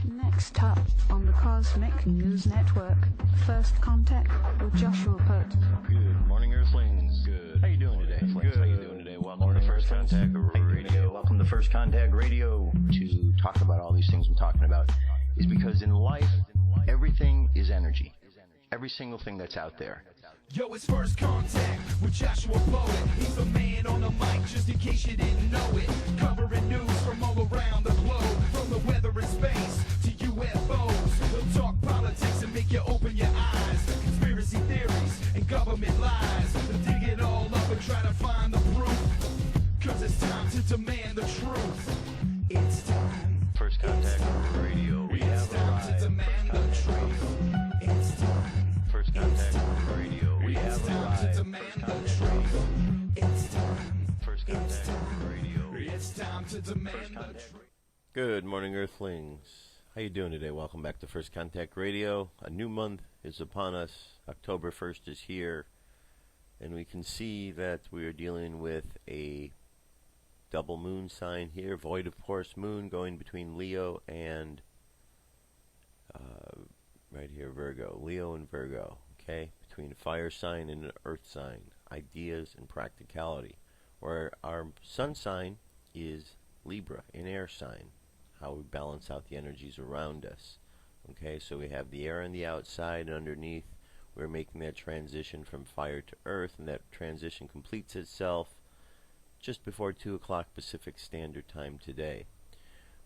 Next up on the Cosmic News Network, First Contact with Joshua Pert. Good morning, Earthlings. Good. How you doing today? Good. How you doing today? Welcome to First Contact Radio. Welcome to First Contact Radio. To talk about all these things I'm talking about is because in life, everything is energy. Every single thing that's out there. Yo, it's First Contact with Joshua Poet. He's the man on the mic, just in case you didn't know it. Covering news from all around the globe, from the weather and space to UFOs. He'll talk politics and make you open your eyes. Conspiracy theories and government lies. They'll dig it all up and try to find the proof. Cause it's time to demand the truth. It's time. First Contact Radio. We have time to demand the truth. It's time. First Contact Radio. We have It's time to demand the truth. It's time. First Contact Radio. It's time to demand the truth. Good morning, Earthlings. How you doing today? Welcome back to First Contact Radio. A new month is upon us. October 1st is here. And we can see that we are dealing with a double moon sign here. Void of course moon going between Leo and right here, Virgo. Leo and Virgo. Okay? Between a fire sign and an earth sign. Ideas and practicality. Where our sun sign is Libra, an air sign. How we balance out the energies around us. Okay, so we have the air on the outside, and underneath we're making that transition from fire to earth, and that transition completes itself just before 2 o'clock Pacific Standard Time today.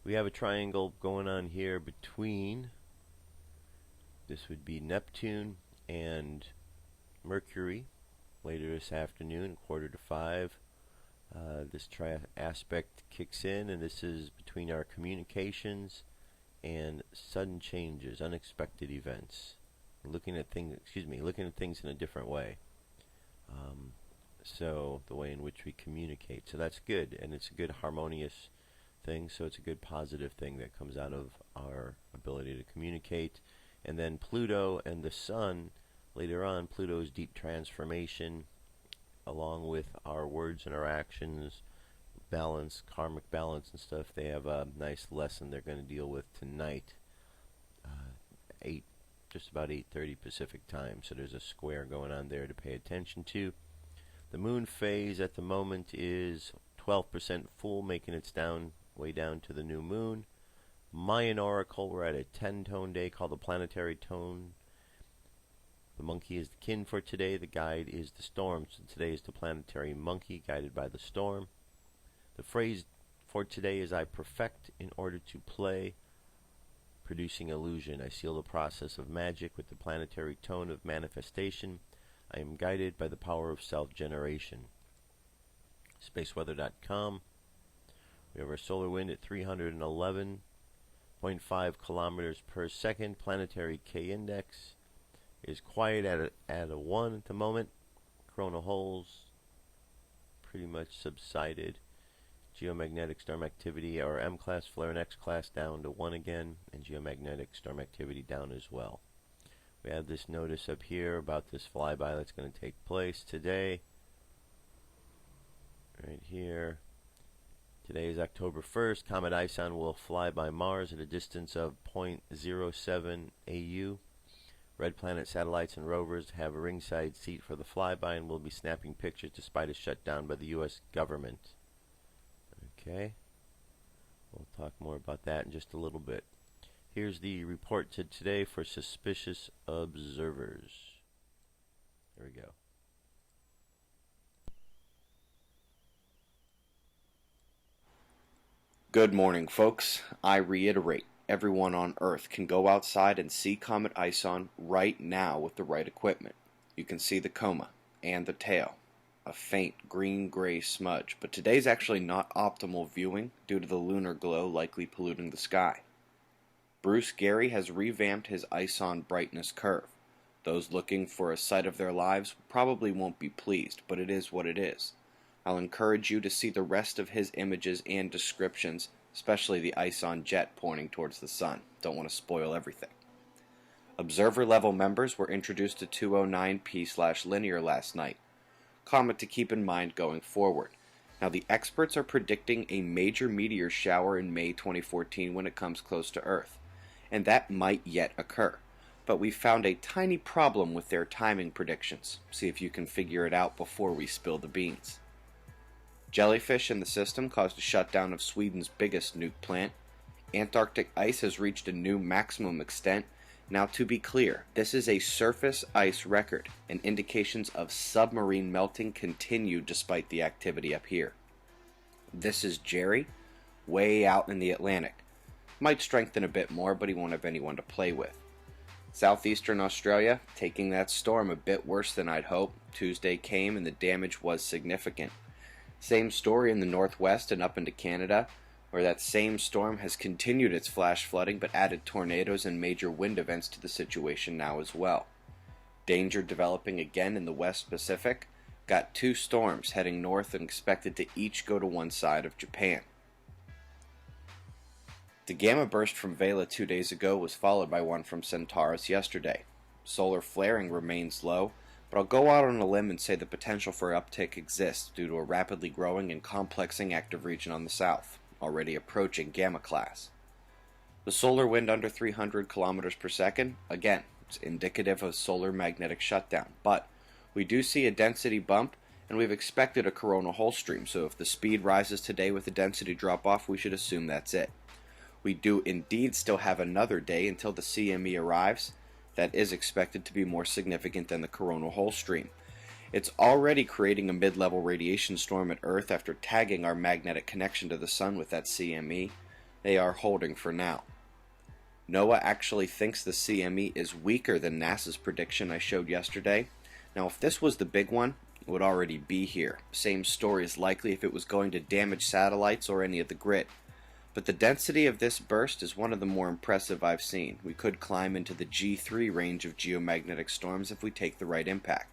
We have a triangle going on here between, this would be Neptune and Mercury later this afternoon, 4:45. This aspect kicks in, and this is between our communications and sudden changes, unexpected events. Looking at things in a different way. So the way in which we communicate. So that's good, and it's a good harmonious thing. So it's a good positive thing that comes out of our ability to communicate. And then Pluto and the Sun later on. Pluto's deep transformation, along with our words and our actions, balance, karmic balance and stuff. They have a nice lesson they're going to deal with tonight, just about 8:30 Pacific time. So there's a square going on there to pay attention to. The moon phase at the moment is 12% full, making its way down to the new moon. Mayan Oracle, we're at a 10-tone day called the planetary tone. The monkey is the kin for today. The guide is the storm. So today is the planetary monkey, guided by the storm. The phrase for today is I perfect in order to play, producing illusion. I seal the process of magic with the planetary tone of manifestation. I am guided by the power of self-generation. Spaceweather.com. We have our solar wind at 311.5 kilometers per second. Planetary K-index is quiet at a 1 at the moment. Coronal holes pretty much subsided. Geomagnetic storm activity, our M-class flare and X-class down to 1 again, and geomagnetic storm activity down as well. We have this notice up here about this flyby that's going to take place today. Right here. Today is October 1st. Comet Ison will fly by Mars at a distance of 0.07 AU. Red Planet satellites and rovers have a ringside seat for the flyby and will be snapping pictures despite a shutdown by the U.S. government. Okay. We'll talk more about that in just a little bit. Here's the report to today for suspicious observers. There we go. Good morning, folks. I reiterate, everyone on Earth can go outside and see Comet Ison right now with the right equipment. You can see the coma and the tail, a faint green-gray smudge, but today's actually not optimal viewing due to the lunar glow likely polluting the sky. Bruce Gary has revamped his Ison brightness curve. Those looking for a sight of their lives probably won't be pleased, but it is what it is. I'll encourage you to see the rest of his images and descriptions, especially the Ison jet pointing towards the sun. Don't want to spoil everything. Observer level members were introduced to 209p/linear last night. Comment to keep in mind going forward. Now, the experts are predicting a major meteor shower in May 2014 when it comes close to Earth, and that might yet occur. But we found a tiny problem with their timing predictions. See if you can figure it out before we spill the beans. Jellyfish in the system caused a shutdown of Sweden's biggest nuke plant. Antarctic ice has reached a new maximum extent. Now, to be clear, this is a surface ice record, and indications of submarine melting continue despite the activity up here. This is Jerry, way out in the Atlantic. Might strengthen a bit more, but he won't have anyone to play with. Southeastern Australia, taking that storm a bit worse than I'd hoped. Tuesday came and the damage was significant. Same story in the northwest and up into Canada, where that same storm has continued its flash flooding but added tornadoes and major wind events to the situation now as well. Danger developing again in the West Pacific. Got 2 storms heading north and expected to each go to one side of Japan. The gamma burst from Vela 2 days ago was followed by one from Centaurus yesterday. Solar flaring remains low, but I'll go out on a limb and say the potential for uptick exists due to a rapidly growing and complexing active region on the south, already approaching gamma class. The solar wind under 300 kilometers per second, again, it's indicative of solar magnetic shutdown, but we do see a density bump, and we've expected a coronal hole stream, so if the speed rises today with a density drop-off, we should assume that's it. We do indeed still have another day until the CME arrives. That is expected to be more significant than the coronal hole stream. It's already creating a mid-level radiation storm at Earth after tagging our magnetic connection to the Sun with that CME. They are holding for now. NOAA actually thinks the CME is weaker than NASA's prediction I showed yesterday. Now, if this was the big one, it would already be here. Same story is likely if it was going to damage satellites or any of the grid. But the density of this burst is one of the more impressive I've seen. We could climb into the G3 range of geomagnetic storms if we take the right impact.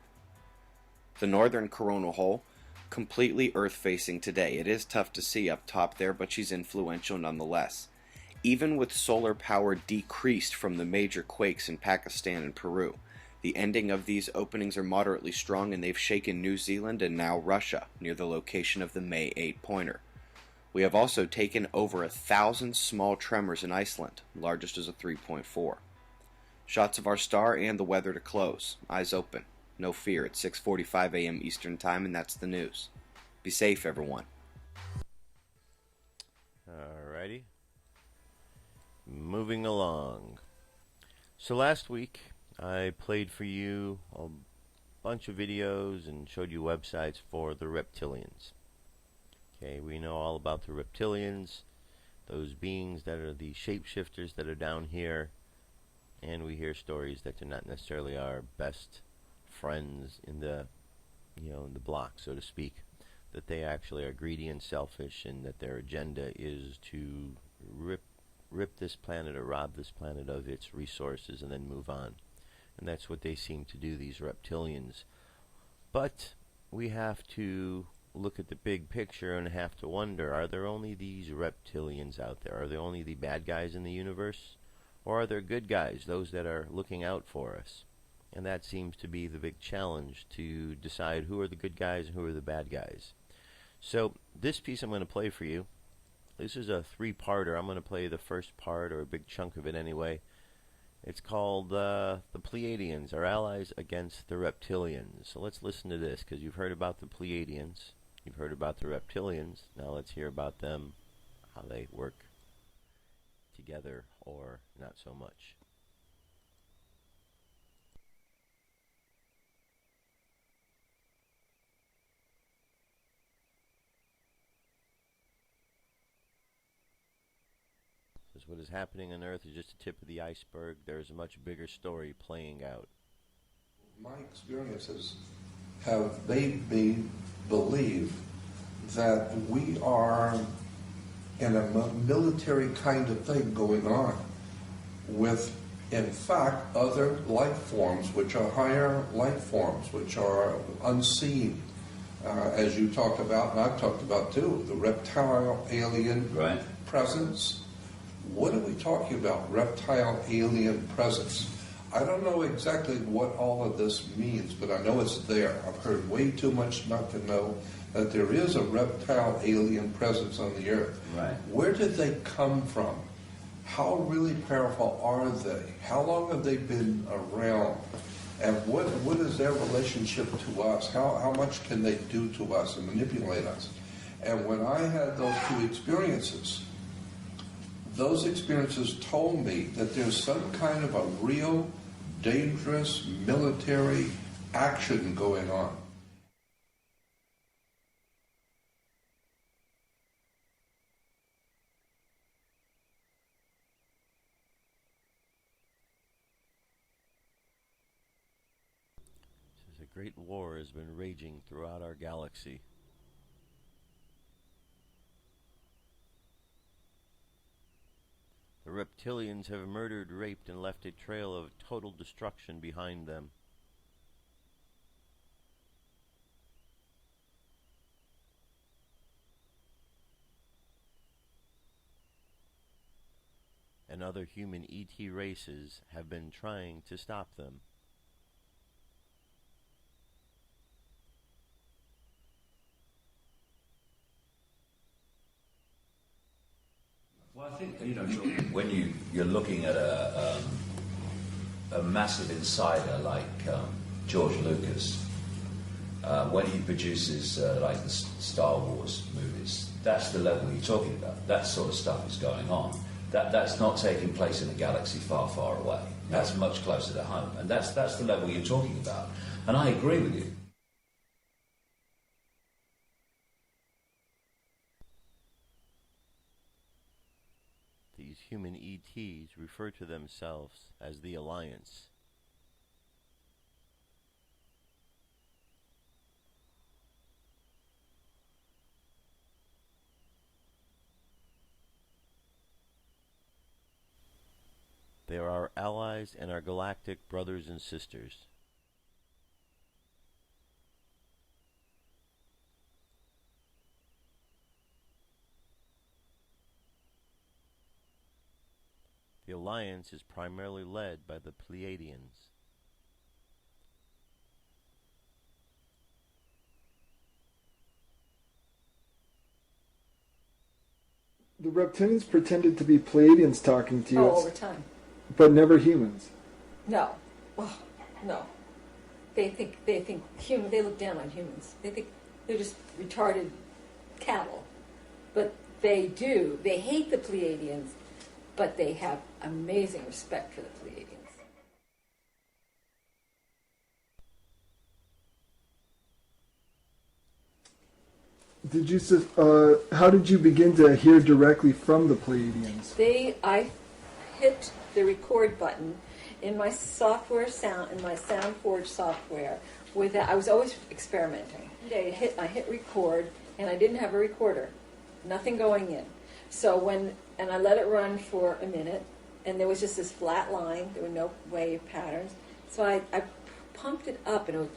The northern coronal hole, completely Earth-facing today. It is tough to see up top there, but she's influential nonetheless. Even with solar power decreased from the major quakes in Pakistan and Peru, the ending of these openings are moderately strong, and they've shaken New Zealand and now Russia, near the location of the May 8 pointer. We have also taken over 1,000 small tremors in Iceland, largest is a 3.4. Shots of our star and the weather to close. Eyes open. No fear, it's 6:45 a.m. Eastern Time, and that's the news. Be safe, everyone. Alrighty. Moving along. So last week, I played for you a bunch of videos and showed you websites for the Reptilians. Okay, we know all about the Reptilians, those beings that are the shapeshifters that are down here, and we hear stories that they're not necessarily our best friends in the, in the block, so to speak, that they actually are greedy and selfish, and that their agenda is to rip this planet or rob this planet of its resources and then move on. And that's what they seem to do, these Reptilians. But we have to look at the big picture and have to wonder, are there only these Reptilians out there? Are there only the bad guys in the universe? Or are there good guys, those that are looking out for us? And that seems to be the big challenge, to decide who are the good guys and who are the bad guys. So this piece I'm going to play for you, this is a 3-parter. I'm going to play the first part, or a big chunk of it anyway. It's called the Pleiadians, our allies against the Reptilians. So let's listen to this, because you've heard about the Pleiadians. You've heard about the Reptilians. Now let's hear about them, how they work together or not so much. Because what is happening on Earth is just the tip of the iceberg. There's a much bigger story playing out. My experiences have made me believe that we are in a military kind of thing going on with, in fact, other life forms, which are higher life forms, which are unseen, as you talked about, and I've talked about too, the reptile alien presence. What are we talking about, reptile alien presence? I don't know exactly what all of this means, but I know it's there. I've heard way too much not to know that there is a reptile alien presence on the Earth. Right. Where did they come from? How really powerful are they? How long have they been around? And what is their relationship to us? How much can they do to us and manipulate us? And when I had those two experiences, those experiences told me that there's some kind of a real dangerous military action going on. A great war has been raging throughout our galaxy. The reptilians have murdered, raped, and left a trail of total destruction behind them. And other human ET races have been trying to stop them. Well, I think, when you're looking at a massive insider like George Lucas, when he produces like the Star Wars movies, that's the level you're talking about. That sort of stuff is going on. That's not taking place in a galaxy far, far away. That's much closer to home, and that's the level you're talking about. And I agree with you. These human ETs refer to themselves as the Alliance. They are our allies and our galactic brothers and sisters. The Alliance is primarily led by the Pleiadians. The Reptilians pretended to be Pleiadians talking to you. Oh, all the time. But never humans. No. Oh, no. They think human. They look down on humans. They think they're just retarded cattle. But they do. They hate the Pleiadians, but they have amazing respect for the Pleiadians. Did you? How did you begin to hear directly from the Pleiadians? I hit the record button in my software in my SoundForge software. I was always experimenting. I hit record, and I didn't have a recorder, nothing going in. So and I let it run for a minute, and there was just this flat line. There were no wave patterns. So I pumped it up, and it was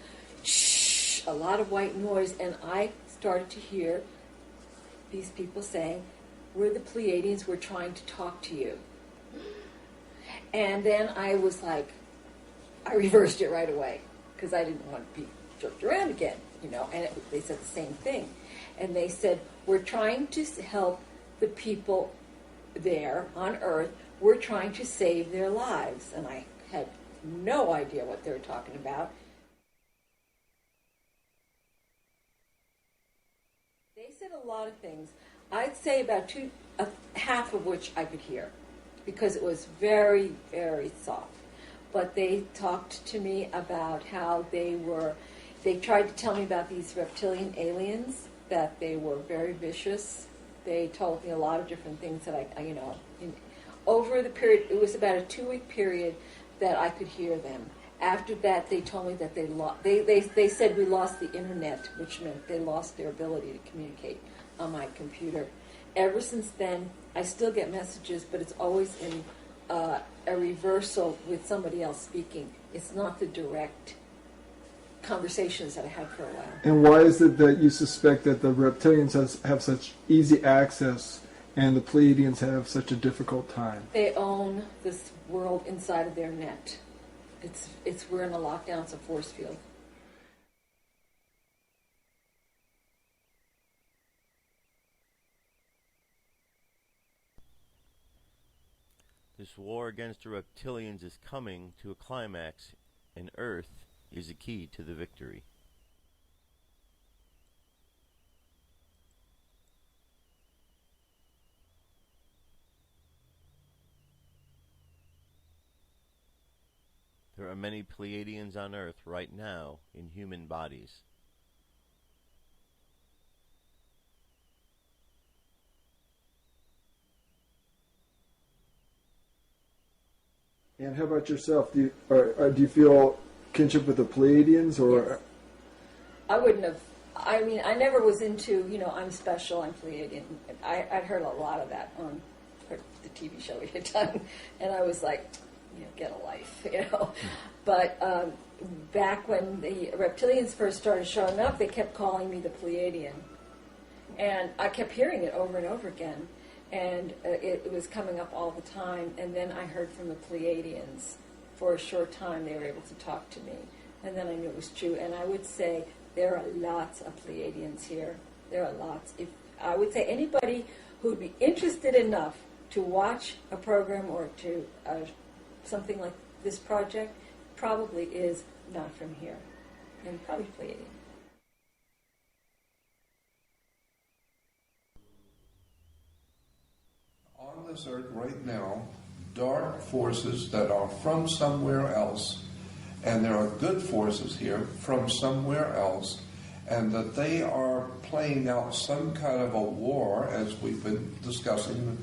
shh, a lot of white noise, and I started to hear these people saying, "We're the Pleiadians, we're trying to talk to you." And then I was like, I reversed it right away, because I didn't want to be jerked around again, and they said the same thing. And they said, "We're trying to help the people there on Earth. We're trying to save their lives." And I had no idea what they were talking about. They said a lot of things. I'd say about half of which I could hear, because it was very, very soft. But they talked to me about how they tried to tell me about these reptilian aliens, that they were very vicious. They told me a lot of different things that over the period, it was about a 2-week period that I could hear them. After that, they told me that they said we lost the internet, which meant they lost their ability to communicate on my computer. Ever since then, I still get messages, but it's always in a reversal with somebody else speaking. It's not the direct conversations that I had for a while. And why is it that you suspect that the Reptilians have such easy access and the Pleiadians have such a difficult time? They own this world inside of their net. We're in a lockdown. It's a force field. This war against the reptilians is coming to a climax, and Earth is the key to the victory. There are many Pleiadians on Earth right now in human bodies. And how about yourself? Do you feel kinship with the Pleiadians, or? Yes. I wouldn't have. I mean, I never was into, I'm special, I'm Pleiadian. I'd heard a lot of that on the TV show we had done, and I was like, get a life, But back when the Reptilians first started showing up, they kept calling me the Pleiadian. And I kept hearing it over and over again. And it was coming up all the time. And then I heard from the Pleiadians. For a short time, they were able to talk to me. And then I knew it was true. And I would say there are lots of Pleiadians here. There are lots. If I would say anybody who would be interested enough to watch a program or to something like this project probably is not from here. And probably Pleiadian. On this earth right now, dark forces that are from somewhere else, and there are good forces here from somewhere else, and that they are playing out some kind of a war, as we've been discussing,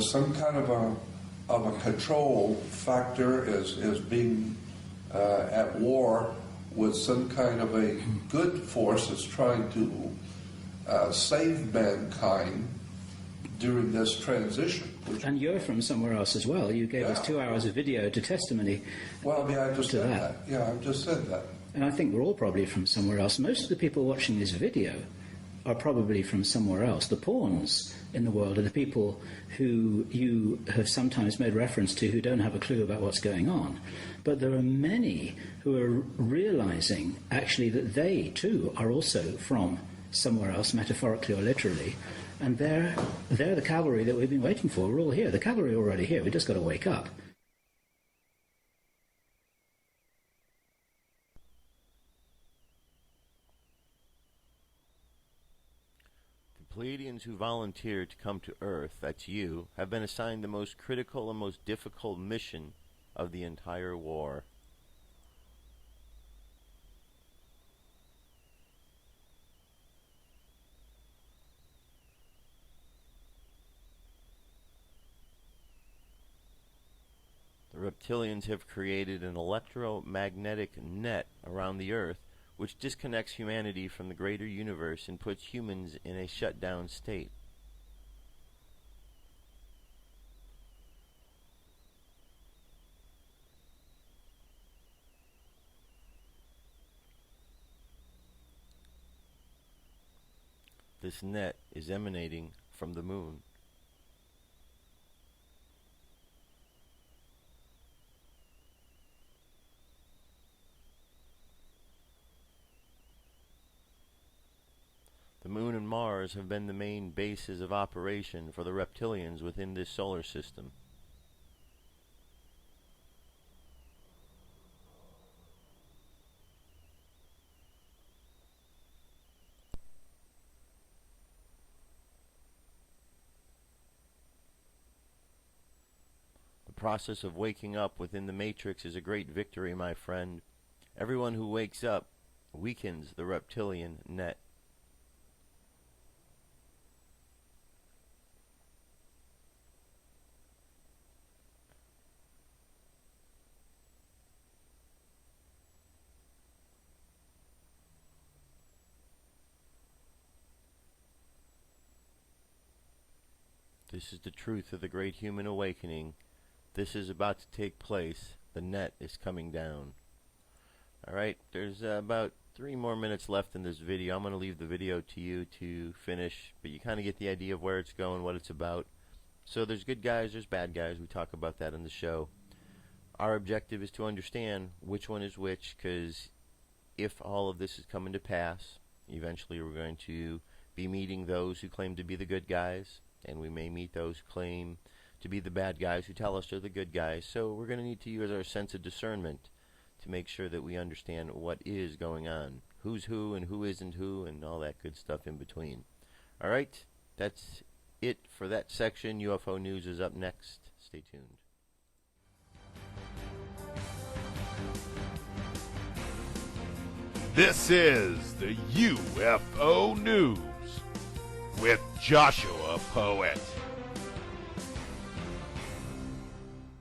some kind of a control factor is being at war with some kind of a good force that's trying to save mankind during this transition. And you're from somewhere else as well. You gave us 2 hours of video to testimony. Well, I just said that. Yeah, I just said that. And I think we're all probably from somewhere else. Most of the people watching this video are probably from somewhere else. The pawns in the world are the people who you have sometimes made reference to who don't have a clue about what's going on. But there are many who are realizing actually that they too are also from somewhere else, metaphorically or literally. And they're the cavalry that we've been waiting for. We're all here. The cavalry are already here. We've just got to wake up. The Pleiadians who volunteered to come to Earth, that's you, have been assigned the most critical and most difficult mission of the entire war. The Reptilians have created an electromagnetic net around the Earth which disconnects humanity from the greater universe and puts humans in a shutdown state. This net is emanating from the moon. The Moon and Mars have been the main bases of operation for the reptilians within this solar system. The process of waking up within the Matrix is a great victory, my friend. Everyone who wakes up weakens the reptilian net. This is the truth of the great human awakening. This is about to take place. The net is coming down. Alright, there's about 3 more minutes left in this video. I'm going to leave the video to you to finish, but you kind of get the idea of where it's going, what it's about. So there's good guys, there's bad guys. We talk about that in the show. Our objective is to understand which one is which, because if all of this is coming to pass, eventually we're going to be meeting those who claim to be the good guys, and we may meet those who claim to be the bad guys who tell us they're the good guys. So we're going to need to use our sense of discernment to make sure that we understand what is going on, who's who and who isn't who, and all that good stuff in between. All right, that's it for that section. UFO news is up next. Stay tuned. This is the UFO News with Joshua Poet.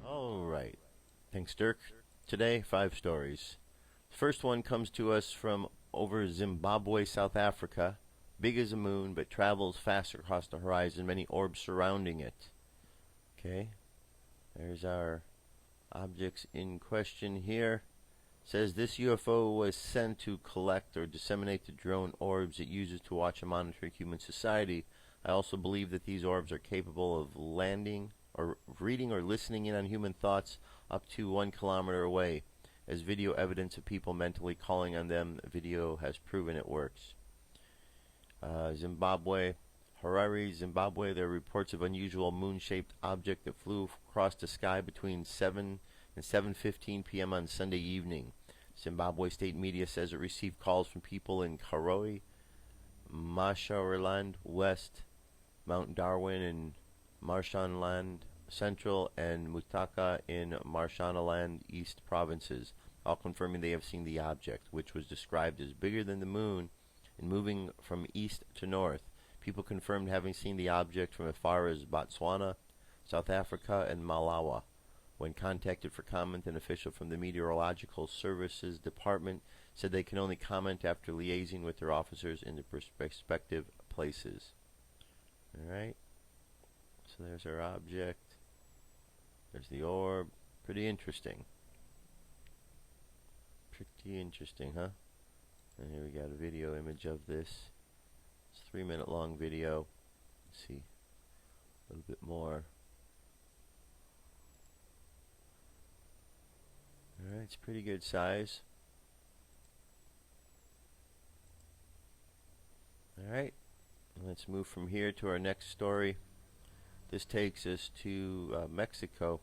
All right. Thanks, Dirk. Today, 5 stories. The first one comes to us from over Zimbabwe, South Africa. Big as a moon, but travels fast across the horizon. Many orbs surrounding it. Okay. There's our objects in question here. Says this UFO was sent to collect or disseminate the drone orbs it uses to watch and monitor human society. I also believe that these orbs are capable of landing or reading or listening in on human thoughts up to 1 kilometer away. As video evidence of people mentally calling on them, the video has proven it works. Zimbabwe, Harare, Zimbabwe, there are reports of unusual moon-shaped object that flew across the sky between 7 and 7:15 p.m. on Sunday evening. Zimbabwe state media says it received calls from people in Karoi, Mashonaland West, Mount Darwin in Mashonaland Central, and Mutaka in Mashonaland East provinces, all confirming they have seen the object, which was described as bigger than the moon and moving from east to north. People confirmed having seen the object from as far as Botswana, South Africa, and Malawi. When contacted for comment, an official from the Meteorological Services Department said they can only comment after liaising with their officers in the respective places. Alright, so there's our object. There's the orb. Pretty interesting. Pretty interesting, huh? And here we got a video image of this. It's a 3-minute long video. Let's see a little bit more. Alright, it's pretty good size. Alright, let's move from here to our next story. This takes us to Mexico.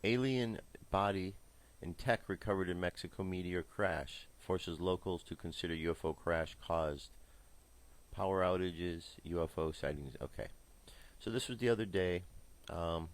Alien body and tech recovered in Mexico meteor crash. Forces locals to consider UFO crash caused. Power outages, UFO sightings. Okay, so this was the other day.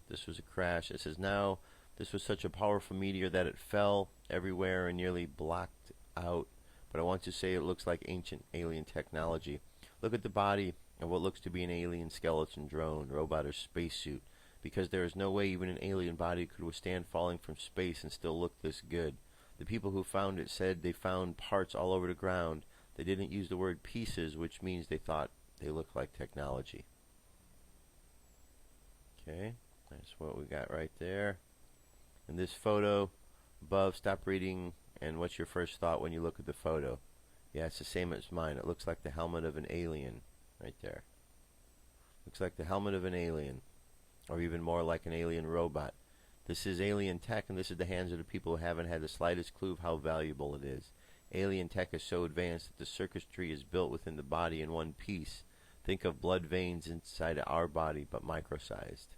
This was a crash. It says now, this was such a powerful meteor that it fell everywhere and nearly blocked out. But I want to say it looks like ancient alien technology. Look at the body of what looks to be an alien skeleton drone, robot, or spacesuit. Because there is no way even an alien body could withstand falling from space and still look this good. The people who found it said they found parts all over the ground. They didn't use the word pieces, which means they thought they looked like technology. Okay, that's what we got right there. In this photo above, stop reading, and what's your first thought when you look at the photo? Yeah, it's the same as mine. It looks like the helmet of an alien right there. Looks like the helmet of an alien, or even more like an alien robot. This is alien tech, and this is the hands of the people who haven't had the slightest clue of how valuable it is. Alien tech is so advanced that the circuitry is built within the body in one piece. Think of blood veins inside our body, but micro-sized.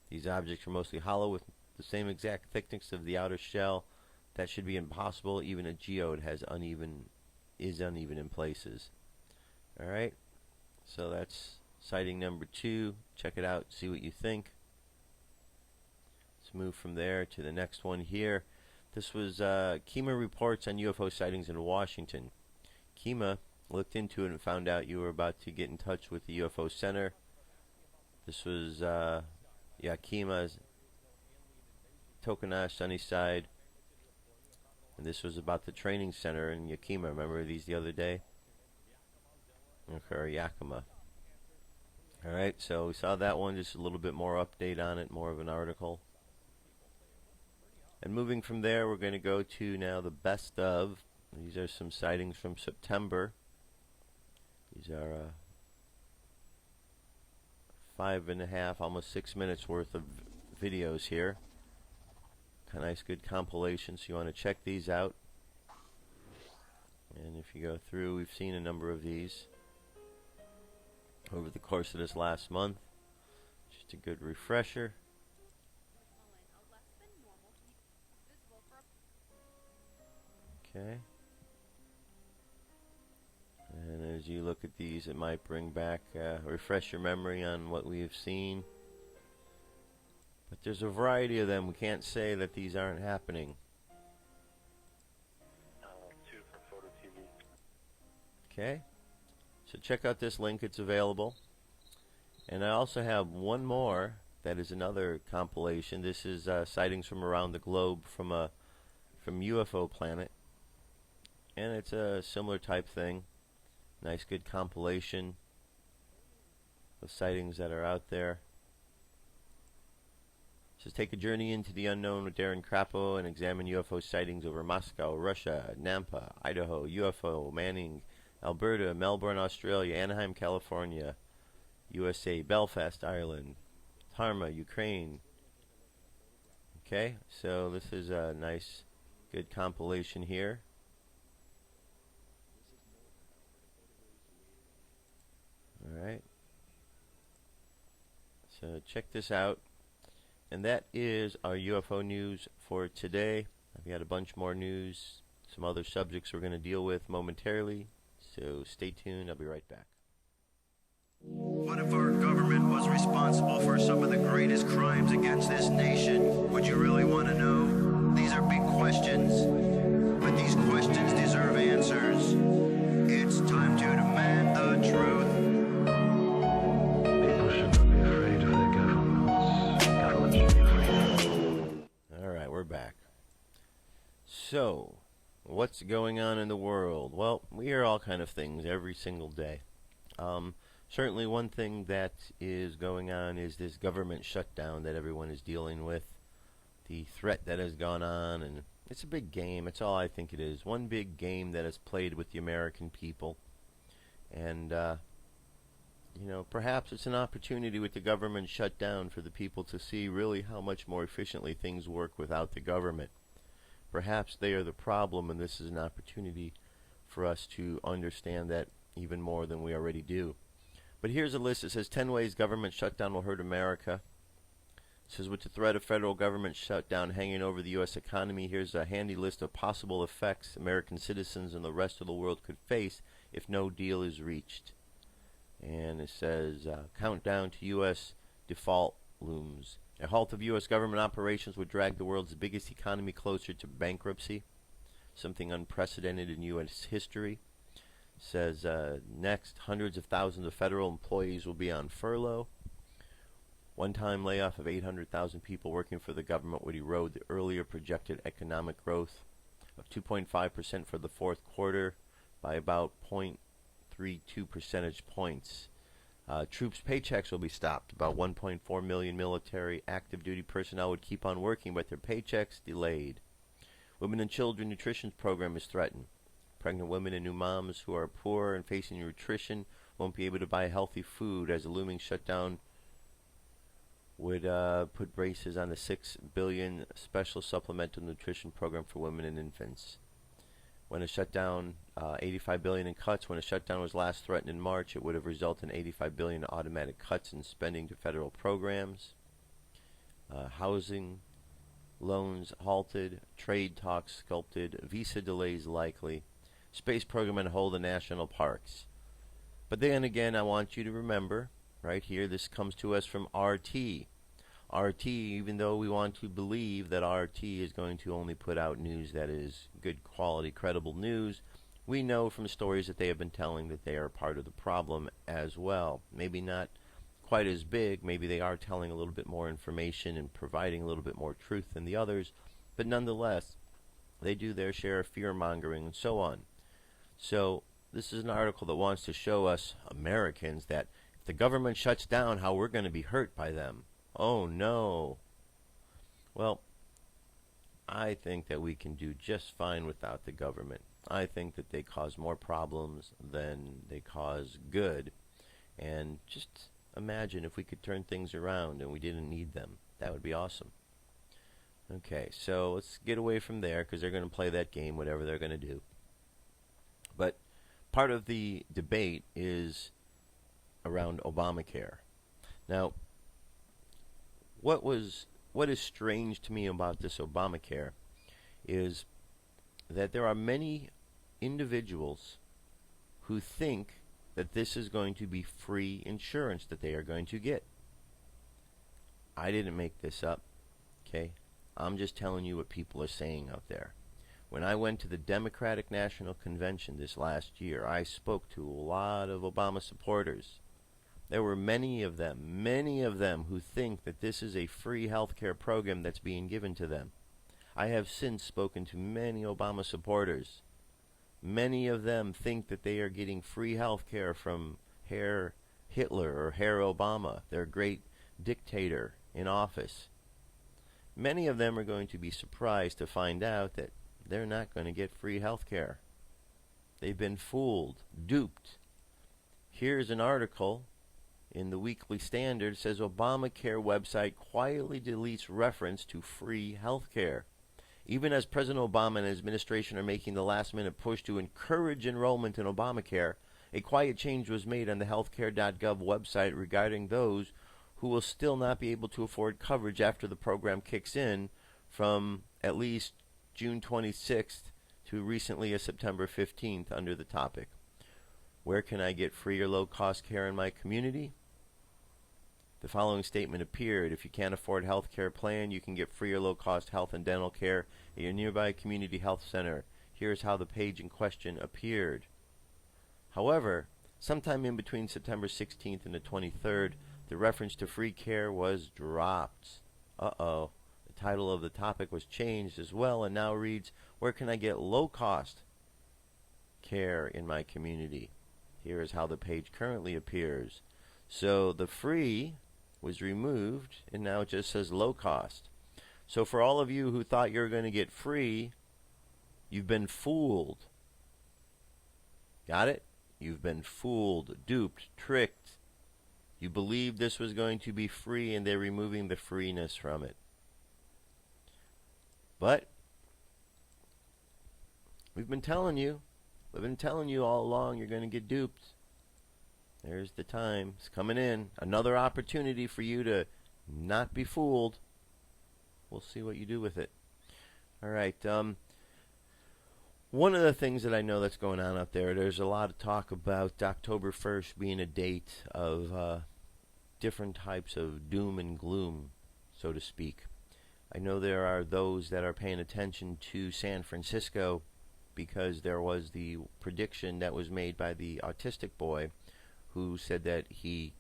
These objects are mostly hollow with the same exact thickness of the outer shell. That should be impossible. Even a geode is uneven in places. Alright, so that's sighting number 2. Check it out, see what you think. Let's move from there to the next one here. This was KIMA reports on UFO sightings in Washington. KIMA looked into it and found out you were about to get in touch with the UFO Center. This was KIMA's Tokenash, Sunnyside, and this was about the training center in Yakima. Remember these the other day? Okay, Yakima. Alright, so we saw that one, just a little bit more update on it, more of an article. And moving from there, we're going to go to now the best of. These are some sightings from September. These are 5.5, almost 6 minutes worth of videos here. A nice good compilation, so you want to check these out. And if you go through, we've seen a number of these over the course of this last month. Just a good refresher. Okay. And as you look at these, it might bring back, refresh your memory on what we have seen. But there's a variety of them. We can't say that these aren't happening. Okay. So check out this link. It's available. And I also have one more that is another compilation. This is sightings from around the globe from UFO planet. And it's a similar type thing. Nice good compilation of sightings that are out there. It says take a journey into the unknown with Darren Crapo and examine UFO sightings over Moscow, Russia, Nampa, Idaho, UFO, Manning, Alberta, Melbourne, Australia, Anaheim, California, USA, Belfast, Ireland, Tarma, Ukraine. Okay, so this is a nice, good compilation here. Alright. So check this out. And that is our UFO news for today. I've got a bunch more news, some other subjects we're going to deal with momentarily. So stay tuned. I'll be right back. What if our government was responsible for some of the greatest crimes against this nation? Would you really want to know? These are big questions, but these questions deserve answers. It's time to demand the truth. People should not be afraid of their governments. Governments should be afraid. Alright, we're back. So, what's going on in the world? Well, we hear all kind of things every single day. Certainly one thing that is going on is this government shutdown that everyone is dealing with. The threat that has gone on, and it's a big game. It's all I think it is. One big game that is played with the American people. And, you know, perhaps it's an opportunity with the government shutdown for the people to see really how much more efficiently things work without the government. Perhaps they are the problem, and this is an opportunity for us to understand that even more than we already do. But here's a list that says 10 ways government shutdown will hurt America. It says with the threat of federal government shutdown hanging over the U.S. economy, here's a handy list of possible effects American citizens and the rest of the world could face if no deal is reached. And it says countdown to U.S. default looms. A halt of U.S. government operations would drag the world's biggest economy closer to bankruptcy, something unprecedented in U.S. history. Says next, hundreds of thousands of federal employees will be on furlough. One-time layoff of 800,000 people working for the government would erode the earlier projected economic growth of 2.5% for the fourth quarter by about 0.32 percentage points. Troops' paychecks will be stopped. About 1.4 million military active duty personnel would keep on working, but their paychecks delayed. Women and children nutrition program is threatened. Pregnant women and new moms who are poor and facing nutrition won't be able to buy healthy food, as a looming shutdown would put braces on the $6 billion special supplemental nutrition program for women and infants. When a shutdown, $85 billion in cuts. When a shutdown was last threatened in March, it would have resulted in $85 billion in automatic cuts in spending to federal programs. Housing loans halted, trade talks sculpted, visa delays likely. Space program on hold in national parks. But then again, I want you to remember, right here, this comes to us from RT. RT, even though we want to believe that RT is going to only put out news that is good quality, credible news, we know from stories that they have been telling that they are part of the problem as well. Maybe not quite as big, maybe they are telling a little bit more information and providing a little bit more truth than the others, but nonetheless, they do their share of fear-mongering and so on. So this is an article that wants to show us Americans that if the government shuts down, how we're going to be hurt by them. Oh no. Well, I think that we can do just fine without the government. I think that they cause more problems than they cause good. And just imagine if we could turn things around and we didn't need them. That would be awesome. Okay, so let's get away from there because they're going to play that game, whatever they're going to do. But part of the debate is around Obamacare. Now, what is strange to me about this Obamacare is that there are many individuals who think that this is going to be free insurance that they are going to get. I didn't make this up, okay? I'm just telling you what people are saying out there. When I went to the Democratic National Convention this last year, I spoke to a lot of Obama supporters. There were many of them who think that this is a free health care program that's being given to them. I have since spoken to many Obama supporters. Many of them think that they are getting free health care from Herr Hitler or Herr Obama, their great dictator in office. Many of them are going to be surprised to find out that they're not going to get free health care. They've been fooled, duped. Here's an article in the Weekly Standard. It says Obamacare website quietly deletes reference to free health care. Even as President Obama and his administration are making the last-minute push to encourage enrollment in Obamacare, a quiet change was made on the healthcare.gov website regarding those who will still not be able to afford coverage after the program kicks in from at least June 26th to recently as September 15th under the topic. Where can I get free or low-cost care in my community? The following statement appeared. If you can't afford a health care plan, you can get free or low-cost health and dental care at your nearby community health center. Here's how the page in question appeared. However, sometime in between September 16th and the 23rd, the reference to free care was dropped. Uh-oh. The title of the topic was changed as well and now reads, Where can I get low-cost care in my community? Here is how the page currently appears. So the free was removed, and now it just says low cost. So for all of you who thought you were going to get free, you've been fooled. Got it? You've been fooled, duped, tricked. You believed this was going to be free, and they're removing the freeness from it. But we've been telling you all along you're going to get duped. There's the time. It's coming in. Another opportunity for you to not be fooled. We'll see what you do with it. All right. One of the things that I know that's going on out there, there's a lot of talk about October 1st being a date of different types of doom and gloom, so to speak. I know there are those that are paying attention to San Francisco because there was the prediction that was made by the autistic boy who said that he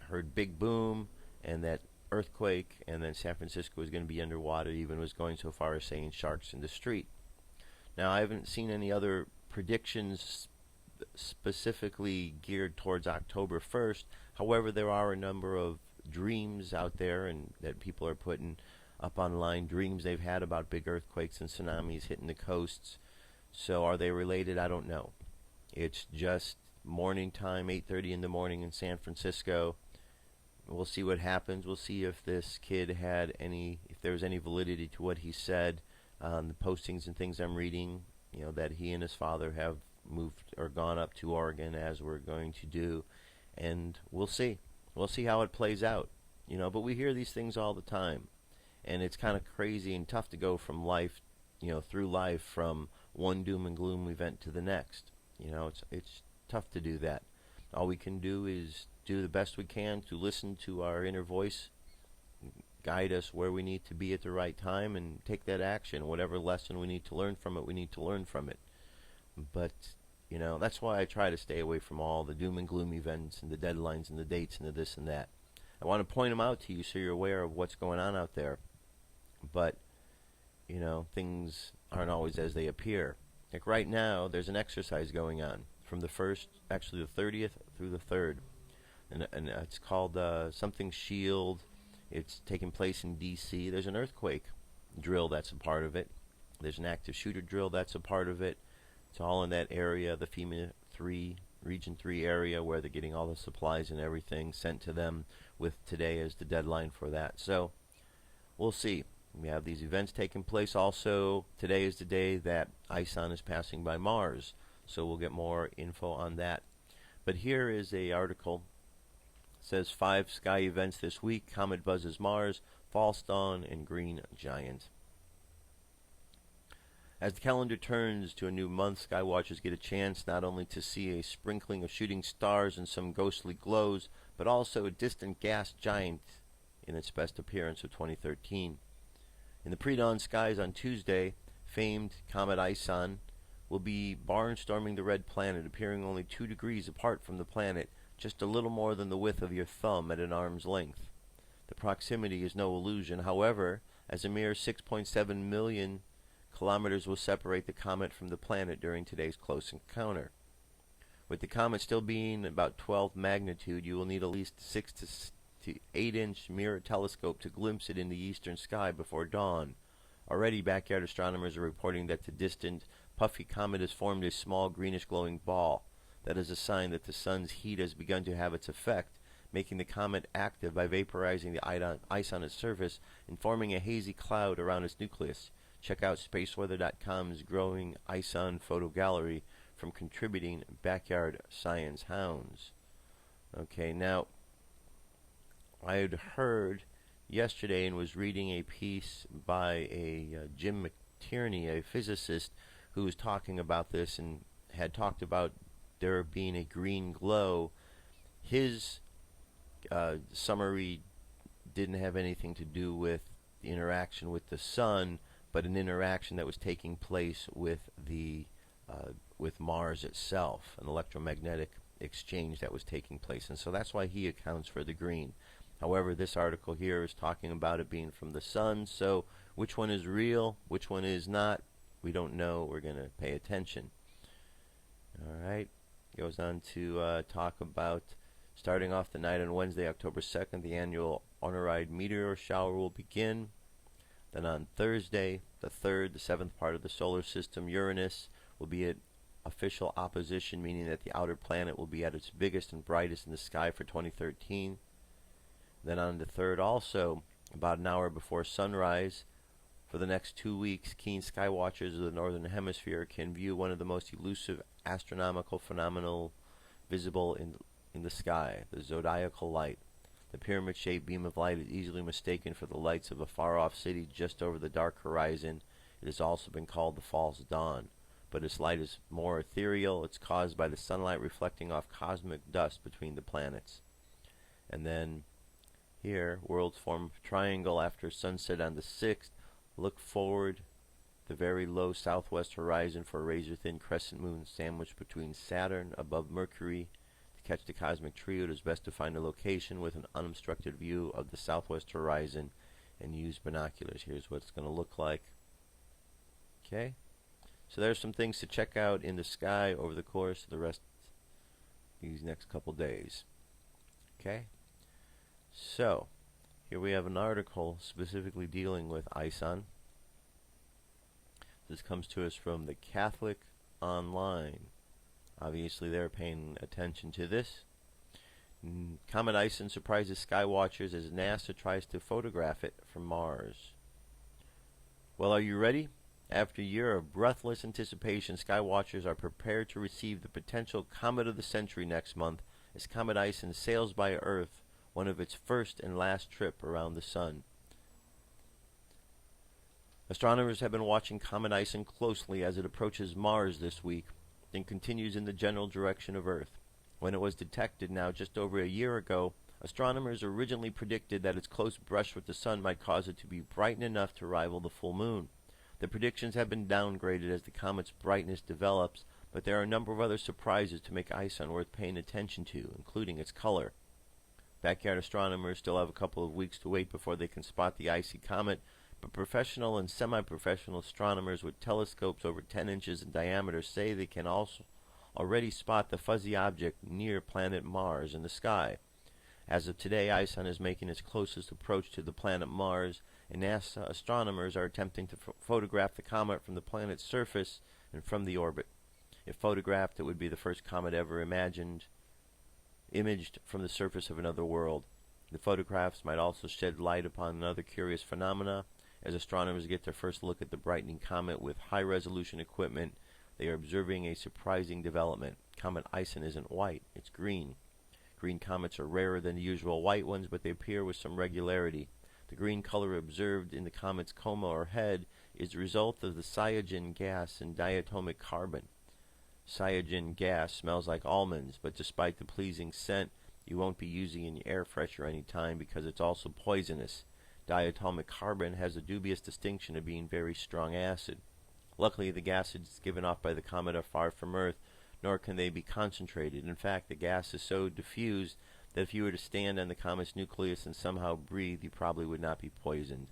heard big boom and that earthquake, and then San Francisco was going to be underwater, even was going so far as saying sharks in the street. Now, I haven't seen any other predictions specifically geared towards October 1st. However, there are a number of dreams out there and that people are putting up online, dreams they've had about big earthquakes and tsunamis hitting the coasts. So are they related? I don't know. It's just morning time, 8:30 in the morning in San Francisco. We'll see what happens. We'll see if this kid had if there was any validity to what he said. The postings and things I'm reading, that he and his father have moved or gone up to Oregon, as we're going to do, and we'll see. We'll see how it plays out. But we hear these things all the time, and it's kind of crazy and tough to go from life, through life from one doom and gloom event to the next. It's tough to do that. All we can do is do the best we can to listen to our inner voice, guide us where we need to be at the right time, and take that action. Whatever lesson we need to learn from it, we need to learn from it. But, that's why I try to stay away from all the doom and gloom events and the deadlines and the dates and the this and that. I want to point them out to you so you're aware of what's going on out there. But, things aren't always as they appear. Like right now, there's an exercise going on from the 30th through the 3rd. And it's called something Shield. It's taking place in D.C. There's an earthquake drill that's a part of it. There's an active shooter drill that's a part of it. It's all in that area, the FEMA Region 3 area, where they're getting all the supplies and everything sent to them, with today as the deadline for that. So we'll see. We have these events taking place. Also, today is the day that Ison is passing by Mars, so we'll get more info on that. But here is a article. It says 5 sky events this week. Comet buzzes Mars. false dawn, and green giant. As the calendar turns to a new month, skywatchers get a chance not only to see a sprinkling of shooting stars and some ghostly glows, but also a distant gas giant in its best appearance of 2013. In the pre-dawn skies on Tuesday, famed Comet Ison will be barnstorming the red planet, appearing only 2 degrees apart from the planet, just a little more than the width of your thumb at an arm's length. The proximity is no illusion, however, as a mere 6.7 million kilometers will separate the comet from the planet during today's close encounter. With the comet still being about 12th magnitude, you will need at least a 6 to 8 inch mirror telescope to glimpse it in the eastern sky before dawn. Already, backyard astronomers are reporting that the distant, puffy comet has formed a small greenish glowing ball. That is a sign that the sun's heat has begun to have its effect, making the comet active by vaporizing the ice on its surface and forming a hazy cloud around its nucleus. Check out Spaceweather.com's growing Ison photo gallery from contributing backyard science hounds. Okay, now, I had heard yesterday and was reading a piece by a Jim McTierney, a physicist, who was talking about this and had talked about there being a green glow. His summary didn't have anything to do with the interaction with the sun, but an interaction that was taking place with with Mars itself, an electromagnetic exchange that was taking place, and so that's why he accounts for the green. However, this article here is talking about it being from the sun, so which one is real, which one is not, we don't know. We're going to pay attention. Alright, goes on to talk about starting off the night on Wednesday, October 2nd, the annual Ornaride meteor shower will begin. Then on Thursday, the 3rd, the 7th part of the solar system, Uranus, will be at official opposition, meaning that the outer planet will be at its biggest and brightest in the sky for 2013. Then on the 3rd also, about an hour before sunrise, for the next 2 weeks, keen skywatchers of the northern hemisphere can view one of the most elusive astronomical phenomena visible in the sky, the zodiacal light. The pyramid-shaped beam of light is easily mistaken for the lights of a far-off city just over the dark horizon. It has also been called the false dawn, but its light is more ethereal. It's caused by the sunlight reflecting off cosmic dust between the planets. And then here, worlds form a triangle after sunset on the 6th. Look forward the very low southwest horizon for a razor-thin crescent moon sandwiched between Saturn above Mercury. To catch the cosmic trio, it is best to find a location with an unobstructed view of the southwest horizon and use binoculars. Here's what it's going to look like. Okay, so there's some things to check out in the sky over the course of the rest of these next couple days. Okay, so here we have an article specifically dealing with Ison. This comes to us from the Catholic Online. Obviously, they're paying attention to this. Comet Ison surprises skywatchers as NASA tries to photograph it from Mars. Well, are you ready? After a year of breathless anticipation, skywatchers are prepared to receive the potential Comet of the Century next month as Comet Ison sails by Earth, one of its first and last trip around the Sun. Astronomers have been watching Comet Ison closely as it approaches Mars this week and continues in the general direction of Earth. When it was detected now just over a year ago, astronomers originally predicted that its close brush with the Sun might cause it to be bright enough to rival the full moon. The predictions have been downgraded as the comet's brightness develops, but there are a number of other surprises to make Ison worth paying attention to, including its color. Backyard astronomers still have a couple of weeks to wait before they can spot the icy comet, but professional and semi-professional astronomers with telescopes over 10 inches in diameter say they can also already spot the fuzzy object near planet Mars in the sky. As of today, Ison is making its closest approach to the planet Mars, and NASA astronomers are attempting to photograph the comet from the planet's surface and from the orbit. If photographed, it would be the first comet ever imaged from the surface of another world. The photographs might also shed light upon another curious phenomena. As astronomers get their first look at the brightening comet with high-resolution equipment, they are observing a surprising development. Comet Ison isn't white, it's green. Green comets are rarer than the usual white ones, but they appear with some regularity. The green color observed in the comet's coma or head is the result of the cyanogen gas and diatomic carbon. Cyanogen gas smells like almonds, but despite the pleasing scent, you won't be using in your air freshener any time because it's also poisonous. Diatomic carbon has a dubious distinction of being very strong acid. Luckily, the gases given off by the comet are far from Earth, nor can they be concentrated. In fact, the gas is so diffused that if you were to stand on the comet's nucleus and somehow breathe, you probably would not be poisoned.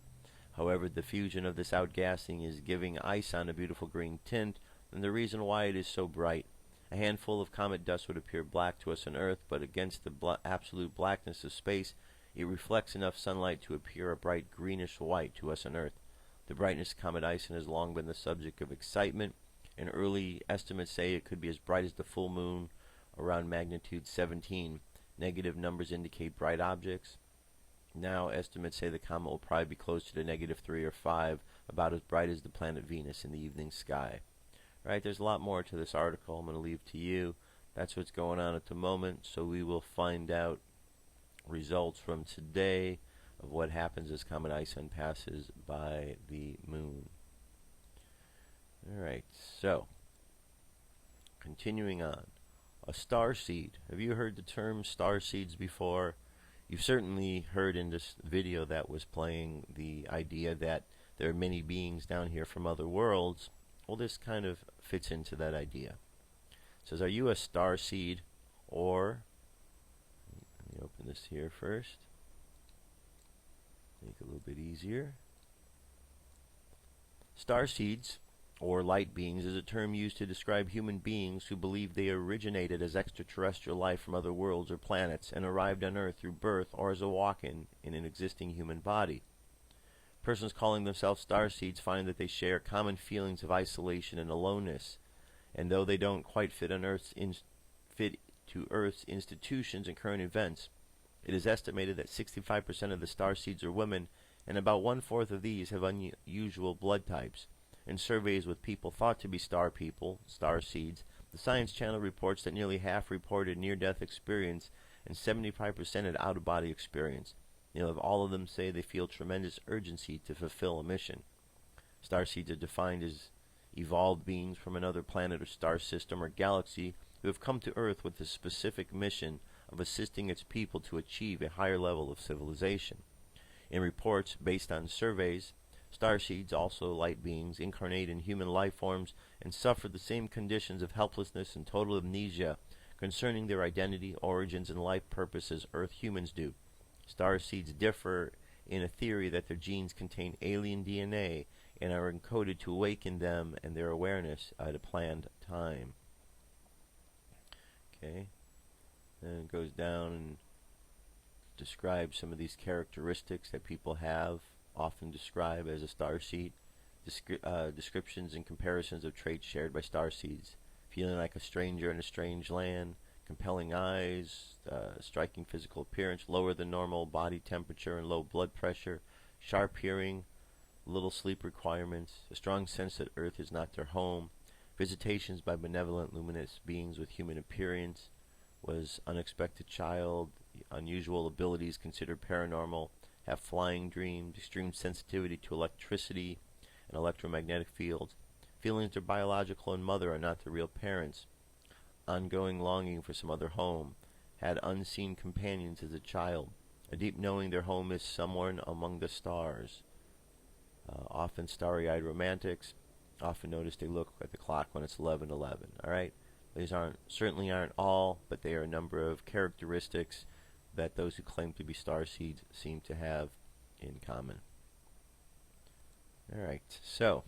However, the fusion of this outgassing is giving Ison a beautiful green tint, and the reason why it is so bright. A handful of comet dust would appear black to us on Earth, but against the absolute blackness of space, it reflects enough sunlight to appear a bright greenish white to us on Earth. The brightness of Comet Ison has long been the subject of excitement, and early estimates say it could be as bright as the full moon, around magnitude 17. Negative numbers indicate bright objects. Now estimates say the comet will probably be close to the -3 or 5, about as bright as the planet Venus in the evening sky. Right, there's a lot more to this article. I'm going to leave to you. That's what's going on at the moment, so we will find out results from today of what happens as Comet Ison passes by the moon. Alright, so continuing on. A star seed. Have you heard the term star seeds before? You've certainly heard in this video that was playing the idea that there are many beings down here from other worlds. Well, this kind of fits into that idea. It says, are you a star seed, or, let me open this here first, make it a little bit easier. Star seeds, or light beings, is a term used to describe human beings who believe they originated as extraterrestrial life from other worlds or planets and arrived on Earth through birth or as a walk-in in an existing human body. Persons calling themselves star seeds find that they share common feelings of isolation and aloneness, and though they don't quite fit to Earth's institutions and current events, it is estimated that 65% of the star seeds are women, and about 1/4 of these have unusual blood types. In surveys with people thought to be star people, star seeds, the Science Channel reports that nearly half reported near-death experience and 75% had out-of-body experience. Nearly all of them say they feel tremendous urgency to fulfill a mission. Starseeds are defined as evolved beings from another planet or star system or galaxy who have come to Earth with the specific mission of assisting its people to achieve a higher level of civilization. In reports based on surveys, starseeds, also light beings, incarnate in human life forms and suffer the same conditions of helplessness and total amnesia concerning their identity, origins, and life purpose as Earth humans do. Starseeds differ in a theory that their genes contain alien DNA and are encoded to awaken them and their awareness at a planned time. Okay, then it goes down and describes some of these characteristics that people have, often describe as a starseed. Descriptions and comparisons of traits shared by starseeds: feeling like a stranger in a strange land, compelling eyes, striking physical appearance, lower than normal body temperature and low blood pressure, sharp hearing, little sleep requirements, a strong sense that Earth is not their home, visitations by benevolent luminous beings with human appearance, was unexpected child, unusual abilities considered paranormal, have flying dreams, extreme sensitivity to electricity and electromagnetic fields, feelings their biological and mother are not their real parents, ongoing longing for some other home, had unseen companions as a child, a deep knowing their home is somewhere among the stars, often starry-eyed romantics, often notice they look at the clock when it's 11:11. Alright? These certainly aren't all, but they are a number of characteristics that those who claim to be starseeds seem to have in common. Alright, so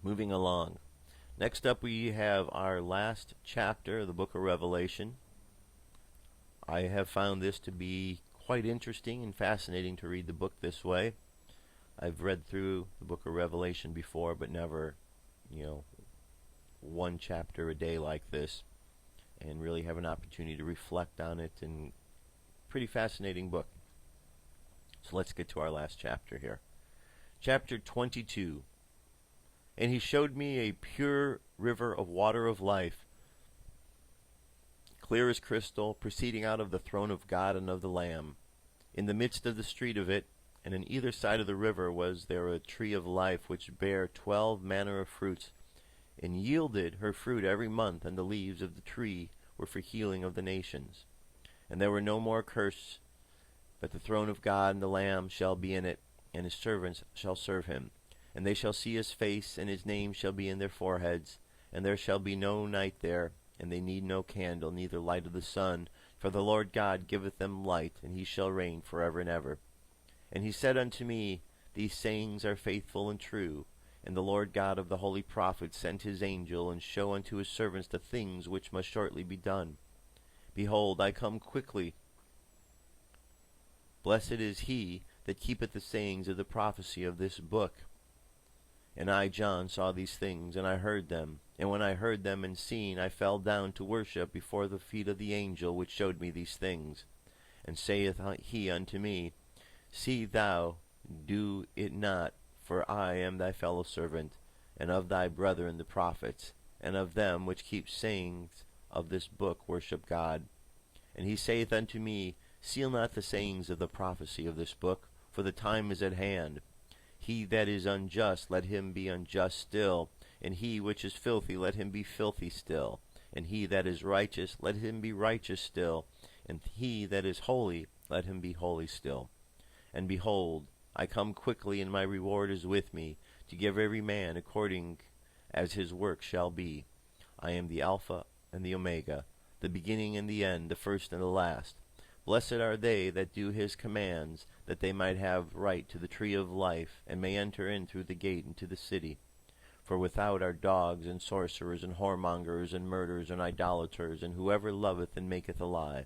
moving along. Next up we have our last chapter of the book of Revelation. I have found this to be quite interesting and fascinating to read the book this way. I've read through the book of Revelation before, but never, one chapter a day like this, and really have an opportunity to reflect on it, and pretty fascinating book. So let's get to our last chapter here. Chapter 22. And he showed me a pure river of water of life, clear as crystal, proceeding out of the throne of God and of the Lamb. In the midst of the street of it, And in either side of the river was there a tree of life, which bare 12 manner of fruits, and yielded her fruit every month, and the leaves of the tree were for healing of the nations. And there were no more curse, but the throne of God and the Lamb shall be in it, and his servants shall serve him. And they shall see his face, and his name shall be in their foreheads. And there shall be no night there, and they need no candle, neither light of the sun, for the Lord God giveth them light, and he shall reign forever and ever. And he said unto me, These sayings are faithful and true. And the Lord God of the holy prophets sent his angel, and show unto his servants the things which must shortly be done. Behold, I come quickly. Blessed is he that keepeth the sayings of the prophecy of this book. And I, John, saw these things, and I heard them. And when I heard them and seen, I fell down to worship before the feet of the angel which showed me these things. And saith he unto me, See thou do it not, for I am thy fellow servant, and of thy brethren the prophets, and of them which keep sayings of this book worship God. And he saith unto me, Seal not the sayings of the prophecy of this book, for the time is at hand. He that is unjust, let him be unjust still, and he which is filthy, let him be filthy still, and he that is righteous, let him be righteous still, and he that is holy, let him be holy still. And behold, I come quickly, and my reward is with me, to give every man according as his work shall be. I am the Alpha and the Omega, the beginning and the end, the first and the last. Blessed are they that do his commands, that they might have right to the tree of life, and may enter in through the gate into the city. For without are dogs, and sorcerers, and whoremongers, and murderers, and idolaters, and whoever loveth and maketh a lie.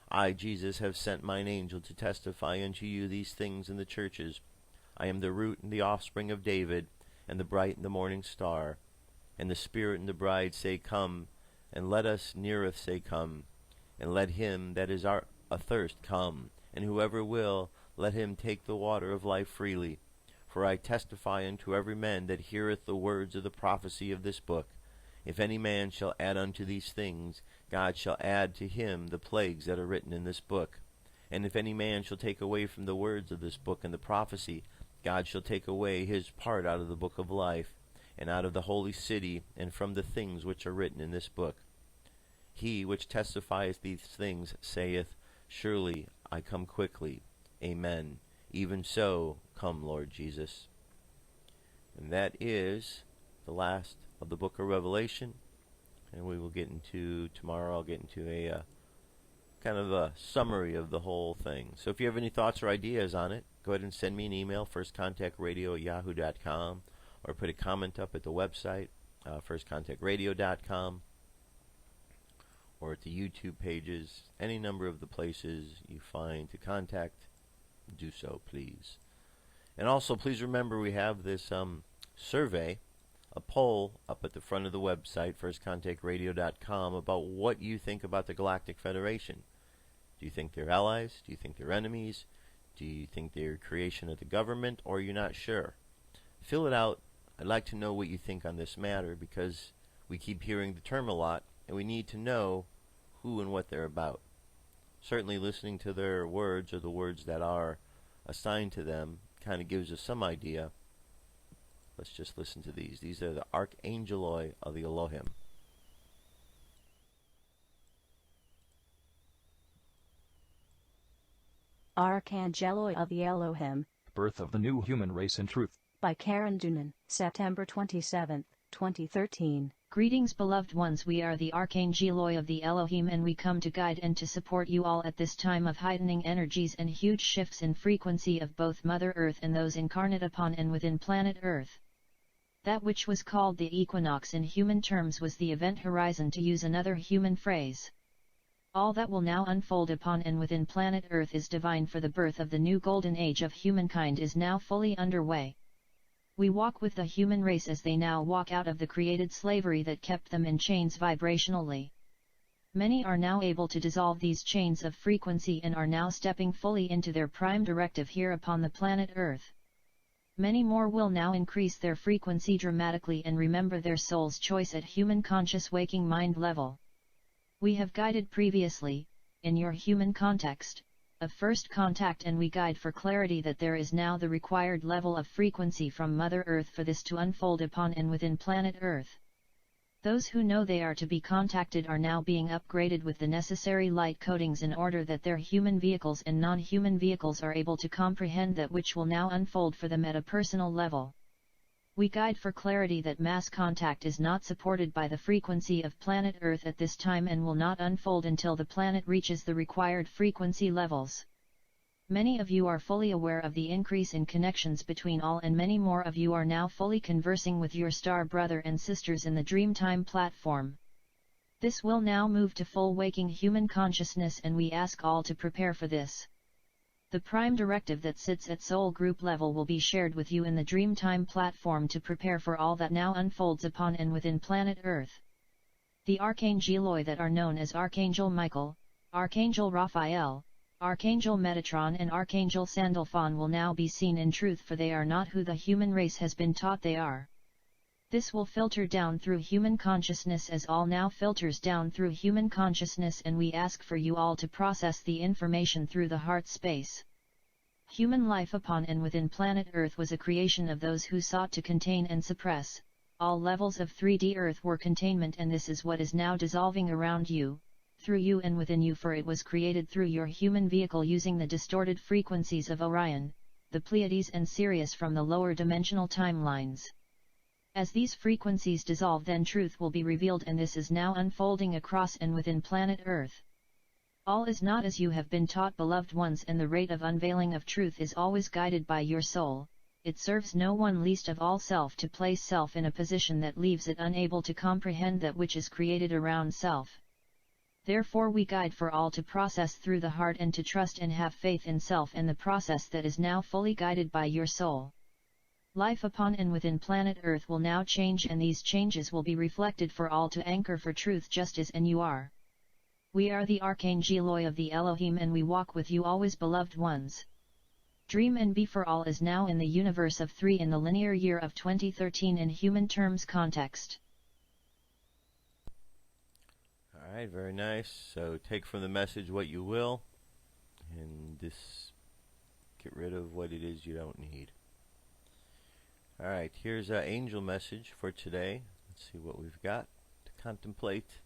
I, Jesus, have sent mine angel to testify unto you these things in the churches. I am the root and the offspring of David, and the bright and the morning star. And the Spirit and the bride say, Come, and let us neareth say, Come. And let him that is athirst come, and whoever will, let him take the water of life freely. For I testify unto every man that heareth the words of the prophecy of this book. If any man shall add unto these things, God shall add to him the plagues that are written in this book. And if any man shall take away from the words of this book and the prophecy, God shall take away his part out of the book of life, and out of the holy city, and from the things which are written in this book. He which testifieth these things saith, Surely I come quickly. Amen. Even so, come, Lord Jesus. And that is the last of the book of Revelation. And we will get into, tomorrow I'll get into a kind of a summary of the whole thing. So if you have any thoughts or ideas on it, go ahead and send me an email, firstcontactradio@yahoo.com, or put a comment up at the website, firstcontactradio.com, or at the YouTube pages, any number of the places you find to contact, do so, please. And also, please remember we have this survey, a poll up at the front of the website, firstcontactradio.com, about what you think about the Galactic Federation. Do you think they're allies? Do you think they're enemies? Do you think they're creation of the government, or you're not sure? Fill it out. I'd like to know what you think on this matter, because we keep hearing the term a lot, and we need to know who and what they're about. Certainly listening to their words, or the words that are assigned to them, kind of gives us some idea. Let's just listen to these. These are the Archangeloi of the Elohim. Archangeloi of the Elohim. Birth of the New Human Race in Truth. By Karen Doonan, September 27, 2013. Greetings, beloved ones. We are the Archangeloi of the Elohim, and we come to guide and to support you all at this time of heightening energies and huge shifts in frequency of both Mother Earth and those incarnate upon and within planet Earth. That which was called the equinox in human terms was the event horizon, to use another human phrase. All that will now unfold upon and within planet Earth is divine, for the birth of the new golden age of humankind is now fully underway. We walk with the human race as they now walk out of the created slavery that kept them in chains vibrationally. Many are now able to dissolve these chains of frequency and are now stepping fully into their prime directive here upon the planet Earth. Many more will now increase their frequency dramatically and remember their soul's choice at human conscious waking mind level. We have guided previously, in your human context, of first contact, and we guide for clarity that there is now the required level of frequency from Mother Earth for this to unfold upon and within planet Earth. Those who know they are to be contacted are now being upgraded with the necessary light coatings in order that their human vehicles and non-human vehicles are able to comprehend that which will now unfold for them at a personal level. We guide for clarity that mass contact is not supported by the frequency of planet Earth at this time and will not unfold until the planet reaches the required frequency levels. Many of you are fully aware of the increase in connections between all, and many more of you are now fully conversing with your star brother and sisters in the Dreamtime platform. This will now move to full waking human consciousness, and we ask all to prepare for this. The prime directive that sits at soul group level will be shared with you in the Dreamtime platform to prepare for all that now unfolds upon and within planet Earth. The Archangeloi that are known as Archangel Michael, Archangel Raphael, Archangel Metatron and Archangel Sandalphon will now be seen in truth, for they are not who the human race has been taught they are. This will filter down through human consciousness as all now filters down through human consciousness, and we ask for you all to process the information through the heart space. Human life upon and within planet Earth was a creation of those who sought to contain and suppress. All levels of 3D Earth were containment, and this is what is now dissolving around you, through you and within you, for it was created through your human vehicle using the distorted frequencies of Orion, the Pleiades and Sirius from the lower dimensional timelines. As these frequencies dissolve, then truth will be revealed, and this is now unfolding across and within planet Earth. All is not as you have been taught, beloved ones, and the rate of unveiling of truth is always guided by your soul. It serves no one, least of all self, to place self in a position that leaves it unable to comprehend that which is created around self. Therefore we guide for all to process through the heart and to trust and have faith in self and the process that is now fully guided by your soul. Life upon and within planet Earth will now change, and these changes will be reflected for all to anchor for truth, just as and you are. We are the Archangeloi of the Elohim, and we walk with you always, beloved ones. Dream and be for all is now in the universe of 3 in the linear year of 2013 in human terms context. Alright, very nice. So take from the message what you will, and just get rid of what it is you don't need. Alright, here's an angel message for today. Let's see what we've got to contemplate.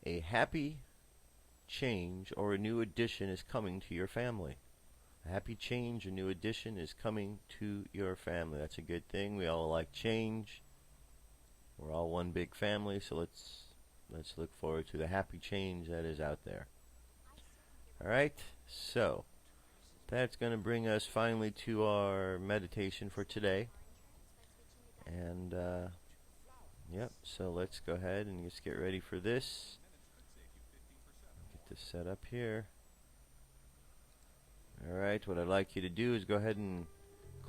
A happy change or a new addition is coming to your family. A happy change or new addition is coming to your family. That's a good thing. We all like change. We're all one big family, so let's look forward to the happy change that is out there. Alright, so that's going to bring us finally to our meditation for today. And, yep, so let's go ahead and just get ready for this. Get this set up here. Alright, what I'd like you to do is go ahead and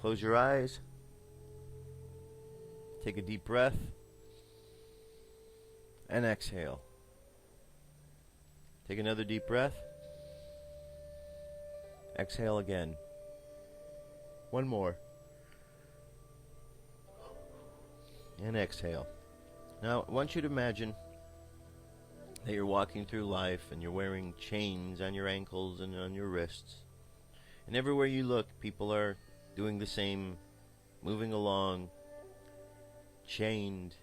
close your eyes. Take a deep breath. And exhale. Take another deep breath. Exhale again. One more. And exhale. Now, I want you to imagine that you're walking through life and you're wearing chains on your ankles and on your wrists. And everywhere you look, people are doing the same, moving along, chained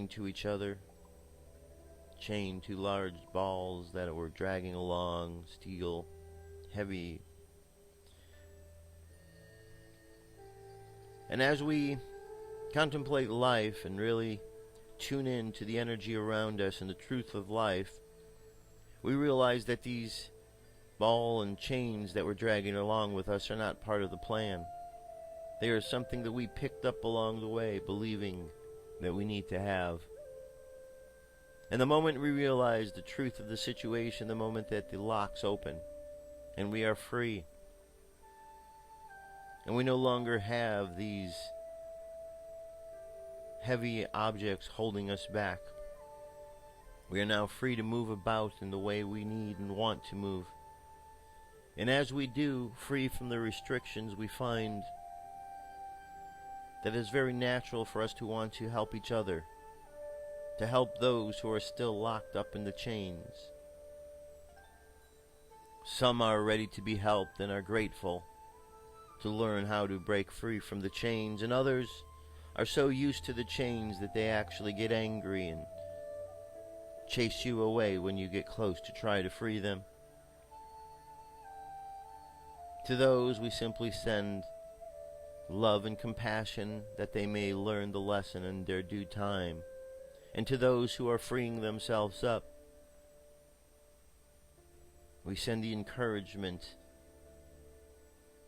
to each other, chained to large balls that were dragging along, steel, heavy. And as we contemplate life and really tune in to the energy around us and the truth of life, we realize that these ball and chains that we're dragging along with us are not part of the plan. They are something that we picked up along the way, believing that we need to have. And the moment we realize the truth of the situation, the moment that the locks open and we are free, and we no longer have these heavy objects holding us back, we are now free to move about in the way we need and want to move. And as we do, free from the restrictions, we find that it's very natural for us to want to help each other, to help those who are still locked up in the chains. Some are ready to be helped and are grateful to learn how to break free from the chains, and others are so used to the chains that they actually get angry and chase you away when you get close to try to free them. To those, we simply send love and compassion that they may learn the lesson in their due time. And to those who are freeing themselves up, we send the encouragement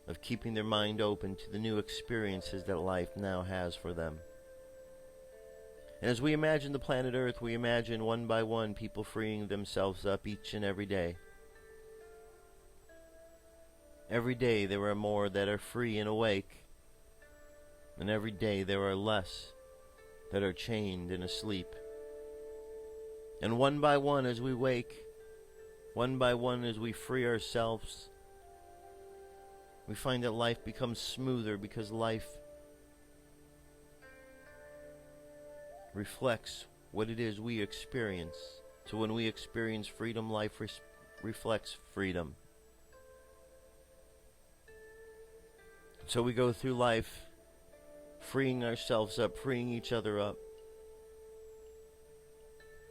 of keeping their mind open to the new experiences that life now has for them. And as we imagine the planet Earth, we imagine one by one people freeing themselves up each and every day. Every day there are more that are free and awake, and every day there are less that are chained and asleep. And one by one as we wake, one by one as we free ourselves, we find that life becomes smoother because life reflects what it is we experience. So when we experience freedom, life reflects freedom. So we go through life freeing ourselves up, freeing each other up,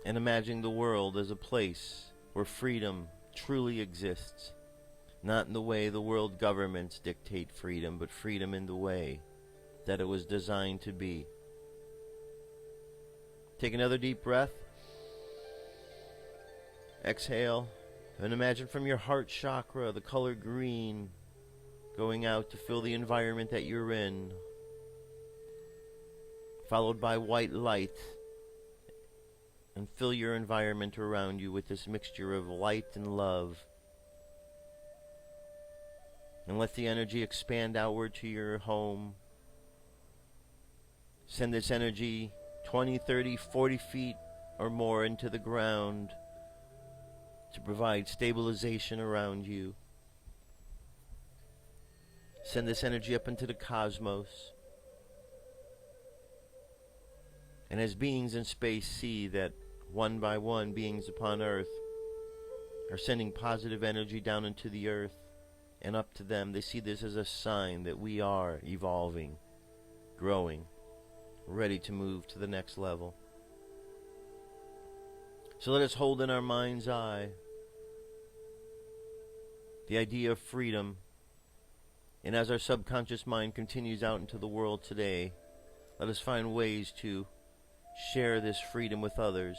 and imagining the world as a place where freedom truly exists. Not in the way the world governments dictate freedom, but freedom in the way that it was designed to be. Take another deep breath. Exhale. And imagine from your heart chakra the color green going out to fill the environment that you're in, followed by white light, and fill your environment around you with this mixture of light and love. And let the energy expand outward to your home. Send this energy 20, 30, 40 feet or more into the ground to provide stabilization around you. Send this energy up into the cosmos. And as beings in space see that one by one beings upon Earth are sending positive energy down into the Earth and up to them, they see this as a sign that we are evolving, growing, ready to move to the next level. So let us hold in our mind's eye the idea of freedom. And as our subconscious mind continues out into the world today, let us find ways to share this freedom with others,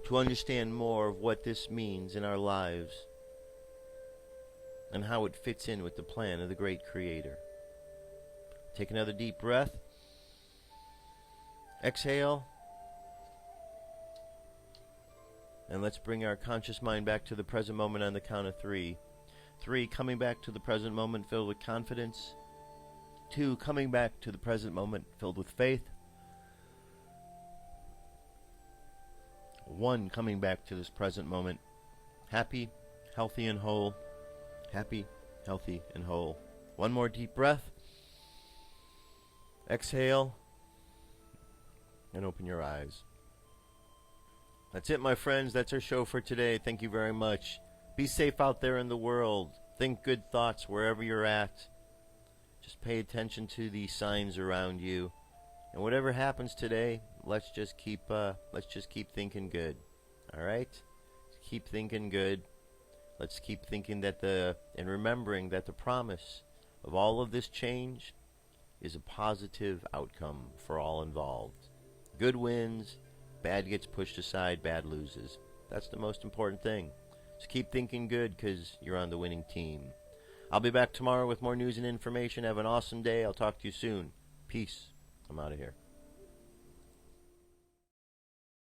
to understand more of what this means in our lives and how it fits in with the plan of the great Creator. Take another deep breath. Exhale. And let's bring our conscious mind back to the present moment on the count of 3. 3, coming back to the present moment filled with confidence. 2, coming back to the present moment filled with faith. 1, coming back to this present moment happy, healthy, and whole. Happy, healthy, and whole. One more deep breath. Exhale. And open your eyes. That's it, my friends. That's our show for today. Thank you very much. Be safe out there in the world. Think good thoughts wherever you're at. Just pay attention to the signs around you. And whatever happens today, let's just keep thinking good. All right? Keep thinking good. Let's keep thinking and remembering that the promise of all of this change is a positive outcome for all involved. Good wins, bad gets pushed aside, bad loses. That's the most important thing. So keep thinking good because you're on the winning team. I'll be back tomorrow with more news and information. Have an awesome day. I'll talk to you soon. Peace. I'm out of here.